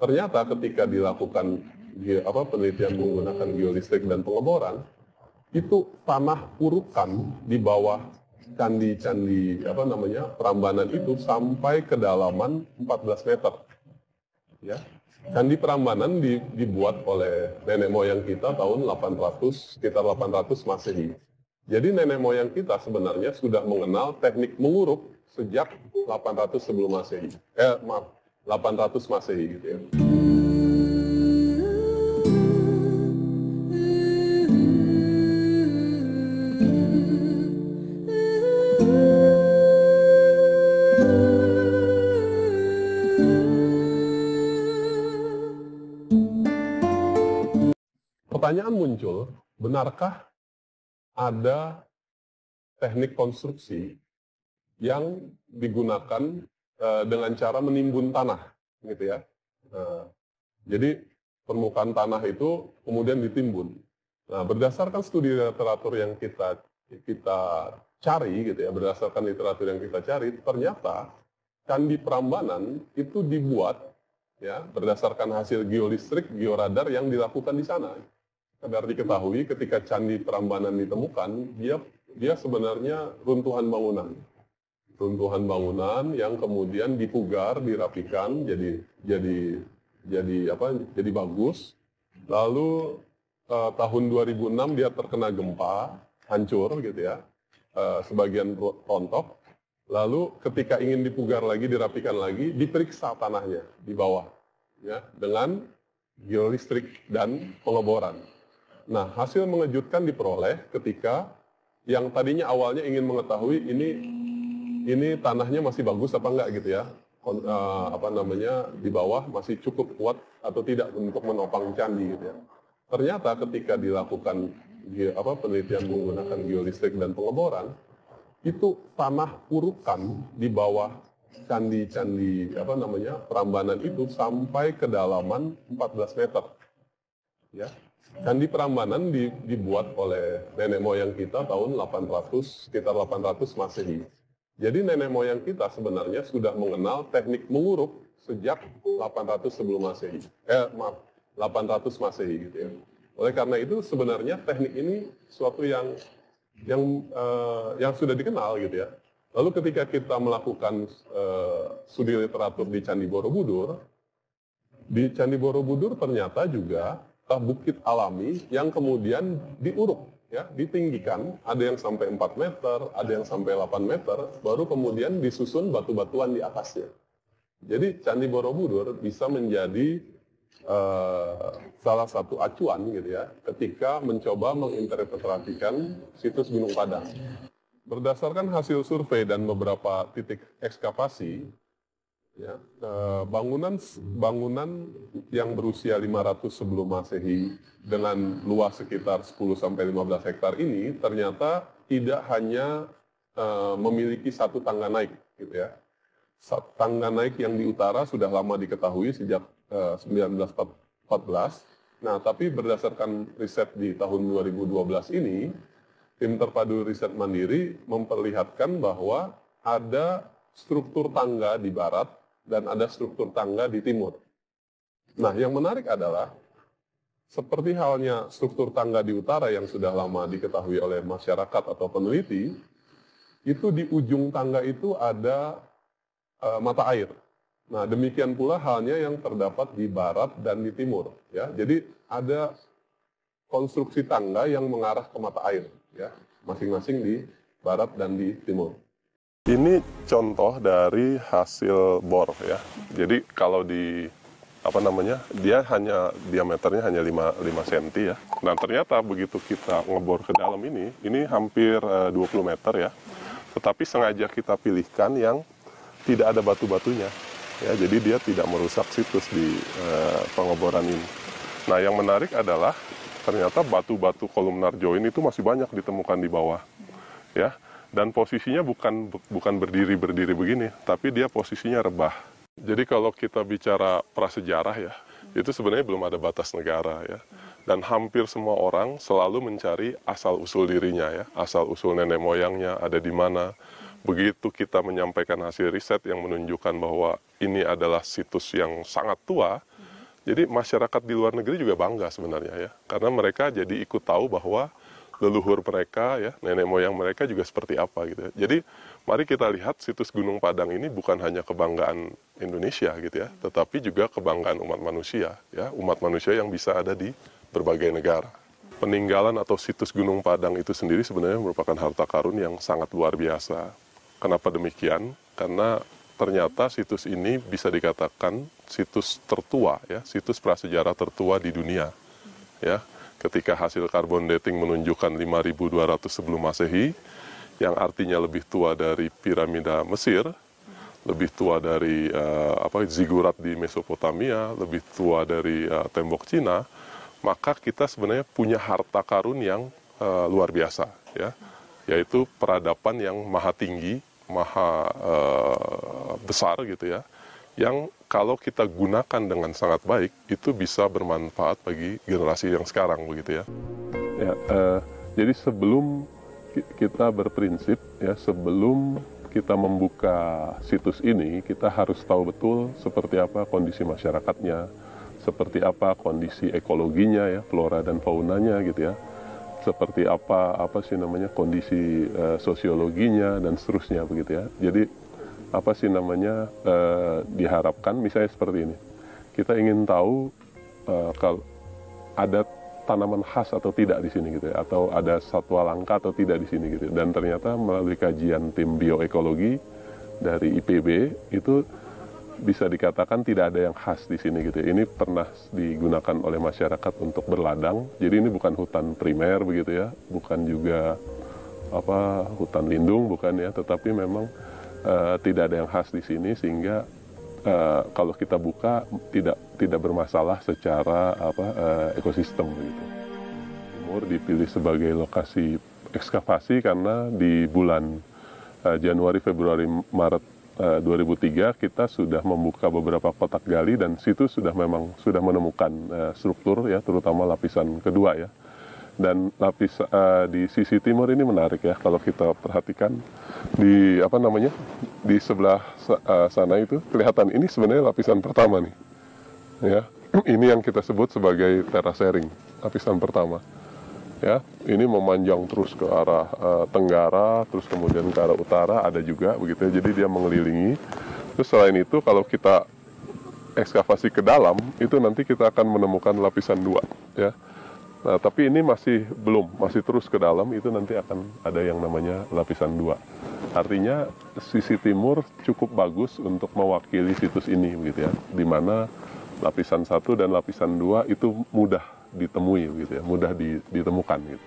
ternyata ketika dilakukan penelitian menggunakan geolistrik dan pengeboran, itu tanah urukan di bawah candi-candi Prambanan itu sampai kedalaman 14 meter. Ya. Candi Prambanan dibuat oleh nenek moyang kita tahun 800, sekitar 800 Masehi. Jadi nenek moyang kita sebenarnya sudah mengenal teknik menguruk sejak 800 sebelum Masehi. 800 Masehi gitu ya. Pertanyaan muncul, benarkah ada teknik konstruksi yang digunakan dengan cara menimbun tanah, gitu ya? Jadi permukaan tanah itu kemudian ditimbun. Nah, berdasarkan studi literatur yang kita cari, gitu ya, berdasarkan literatur yang kita cari, ternyata Candi Prambanan itu dibuat ya berdasarkan hasil geolistrik, georadar yang dilakukan di sana. Kadar diketahui ketika Candi Prambanan ditemukan, dia sebenarnya runtuhan bangunan. Runtuhan bangunan yang kemudian dipugar, dirapikan jadi bagus. Lalu tahun 2006 dia terkena gempa, hancur gitu ya. Sebagian rontok. Lalu ketika ingin dipugar lagi, dirapikan lagi, diperiksa tanahnya di bawah ya dengan geolistrik dan pengeboran. Nah, hasil mengejutkan diperoleh ketika yang tadinya awalnya ingin mengetahui ini tanahnya masih bagus apa enggak gitu ya. Di bawah masih cukup kuat atau tidak untuk menopang candi gitu ya. Ternyata ketika dilakukan penelitian menggunakan geolistrik dan pengeboran, itu tanah urukan di bawah candi-candi Prambanan itu sampai kedalaman 14 meter. Ya. Candi Prambanan dibuat oleh nenek moyang kita tahun 800, sekitar 800 Masehi. Jadi nenek moyang kita sebenarnya sudah mengenal teknik menguruk sejak 800 sebelum Masehi. 800 Masehi gitu ya. Oleh karena itu sebenarnya teknik ini suatu yang sudah dikenal gitu ya. Lalu ketika kita melakukan studi literatur di Candi Borobudur ternyata juga bukit alami yang kemudian diuruk, ya, ditinggikan, ada yang sampai 4 meter, ada yang sampai 8 meter, baru kemudian disusun batu-batuan di atasnya. Jadi Candi Borobudur bisa menjadi salah satu acuan gitu ya, ketika mencoba menginterpretasikan situs Gunung Padang. Berdasarkan hasil survei dan beberapa titik ekskavasi, ya, bangunan yang berusia 500 sebelum Masehi dengan luas sekitar 10-15 hektar ini ternyata tidak hanya memiliki satu tangga naik, gitu ya. Tangga naik yang di utara sudah lama diketahui sejak 1914. Nah, tapi berdasarkan riset di tahun 2012 ini, tim terpadu riset mandiri memperlihatkan bahwa ada struktur tangga di barat dan ada struktur tangga di timur. Nah, yang menarik adalah seperti halnya struktur tangga di utara yang sudah lama diketahui oleh masyarakat atau peneliti, itu di ujung tangga itu ada mata air. Nah, demikian pula halnya yang terdapat di barat dan di timur. Ya, jadi ada konstruksi tangga yang mengarah ke mata air, ya, masing-masing di barat dan di timur. Ini contoh dari hasil bor ya. Jadi kalau dia hanya diameternya hanya 5 cm ya. Nah, ternyata begitu kita ngebor ke dalam ini hampir 20 meter ya. Tetapi sengaja kita pilihkan yang tidak ada batu-batunya. Ya, jadi dia tidak merusak situs di pengeboran ini. Nah, yang menarik adalah ternyata batu-batu kolumnar join itu masih banyak ditemukan di bawah. Ya. Dan posisinya bukan berdiri begini, tapi dia posisinya rebah. Jadi kalau kita bicara prasejarah ya, itu sebenarnya belum ada batas negara ya. Dan hampir semua orang selalu mencari asal-usul dirinya ya, asal-usul nenek moyangnya ada di mana. Begitu kita menyampaikan hasil riset yang menunjukkan bahwa ini adalah situs yang sangat tua, Jadi masyarakat di luar negeri juga bangga sebenarnya ya, karena mereka jadi ikut tahu bahwa leluhur mereka ya, nenek moyang mereka juga seperti apa gitu ya. Jadi mari kita lihat situs Gunung Padang ini bukan hanya kebanggaan Indonesia gitu ya, tetapi juga kebanggaan umat manusia ya, umat manusia yang bisa ada di berbagai negara. Peninggalan atau situs Gunung Padang itu sendiri sebenarnya merupakan harta karun yang sangat luar biasa. Kenapa demikian? Karena ternyata situs ini bisa dikatakan situs tertua ya, situs prasejarah tertua di dunia. Ya, ketika hasil carbon dating menunjukkan 5.200 sebelum Masehi, yang artinya lebih tua dari piramida Mesir, lebih tua dari zigurat di Mesopotamia, lebih tua dari tembok Cina, maka kita sebenarnya punya harta karun yang luar biasa ya, yaitu peradaban yang maha tinggi, maha besar gitu ya, yang kalau kita gunakan dengan sangat baik itu bisa bermanfaat bagi generasi yang sekarang begitu ya. Jadi sebelum kita berprinsip ya, sebelum kita membuka situs ini, kita harus tahu betul seperti apa kondisi masyarakatnya, seperti apa kondisi ekologinya ya, flora dan faunanya gitu ya, seperti apa kondisi sosiologinya dan seterusnya begitu ya. Jadi diharapkan misalnya seperti ini, kita ingin tahu kalau ada tanaman khas atau tidak di sini gitu ya, atau ada satwa langka atau tidak di sini gitu. Dan ternyata melalui kajian tim bioekologi dari IPB itu bisa dikatakan tidak ada yang khas di sini gitu ya. Ini pernah digunakan oleh masyarakat untuk berladang. Jadi ini bukan hutan primer begitu ya, bukan juga hutan lindung bukan ya, tetapi memang tidak ada yang khas di sini sehingga kalau kita buka tidak bermasalah secara ekosistem begitu. Timur dipilih sebagai lokasi ekskavasi karena di bulan Januari, Februari, Maret 2003 kita sudah membuka beberapa kotak gali dan situ sudah menemukan struktur ya, terutama lapisan kedua ya. Dan di sisi timur ini menarik ya, kalau kita perhatikan di sebelah sana itu kelihatan ini sebenarnya lapisan pertama nih ya. Ini yang kita sebut sebagai terasering, lapisan pertama ya. Ini memanjang terus ke arah tenggara, terus kemudian ke arah utara ada juga begitu ya. Jadi dia mengelilingi. Terus selain itu kalau kita ekskavasi ke dalam itu nanti kita akan menemukan lapisan 2 ya. Nah, tapi ini masih terus ke dalam, itu nanti akan ada yang namanya lapisan 2. Artinya sisi timur cukup bagus untuk mewakili situs ini begitu ya, di mana lapisan 1 dan lapisan 2 itu mudah ditemui begitu ya, mudah ditemukan gitu.